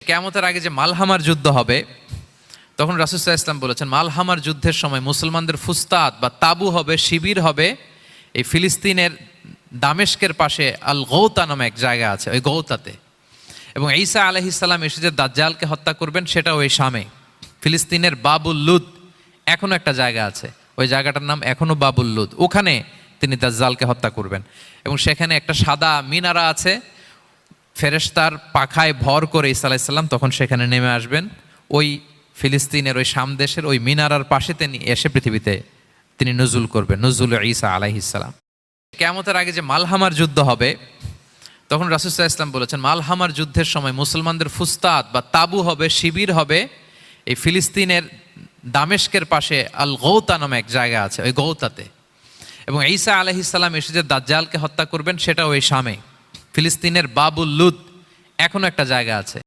কিয়ামতের আগে যে মালহামার যুদ্ধ হবে তখন রাসূল সাল্লাল্লাহু আলাইহি ওয়াসাল্লাম বলেছেন মালহামার যুদ্ধের সময় মুসলমানদের ফুস্তাদ বা তাবু হবে, শিবির হবে এই ফিলিস্তিনের দামেস্কের পাশে আল গৌতা নামে এক জায়গা আছে, ওই গৌতাতে। এবং ঈসা আলাইহিস সালাম এসে যে দাজ্জালকে হত্যা করবেন সেটাও ওই শামে, ফিলিস্তিনের বাবুল লুদ এখনো একটা জায়গা আছে, ওই জায়গাটার নাম এখনো বাবুল লুদ, ওখানে তিনি দাজ্জালকে হত্যা করবেন। এবং সেখানে একটা সাদা মিনারা আছে, ফেরেশতার পাখায় ভর করে ঈসা আলাইহিস সালাম তখন সেখানে নেমে আসবেন, ওই ফিলিস্তিনের ওই শাম দেশের ওই মিনারার পাশে তিনি এসে পৃথিবীতে তিনি নজুল করবেন, নজুল ঈসা আলাইহিস সালাম। কিয়ামতের আগে যে মালহামার যুদ্ধ হবে তখন রাসূল সাল্লাল্লাহু আলাইহি ওয়াসাল্লাম বলেছেন মালহামার যুদ্ধের সময় মুসলমানদের ফুস্তাদ বা তাবু হবে, শিবির হবে এই ফিলিস্তিনের দামেস্কের পাশে আল গৌতা নামে এক জায়গা আছে, ওই গৌতাতে। এবং ঈসা আলাইহিস সালাম এসে যে দাজ্জালকে হত্যা করবেন সেটাও ওই শামে, ফিলিস্তিনের বাবুল লুদ এখনো একটা জায়গা আছে।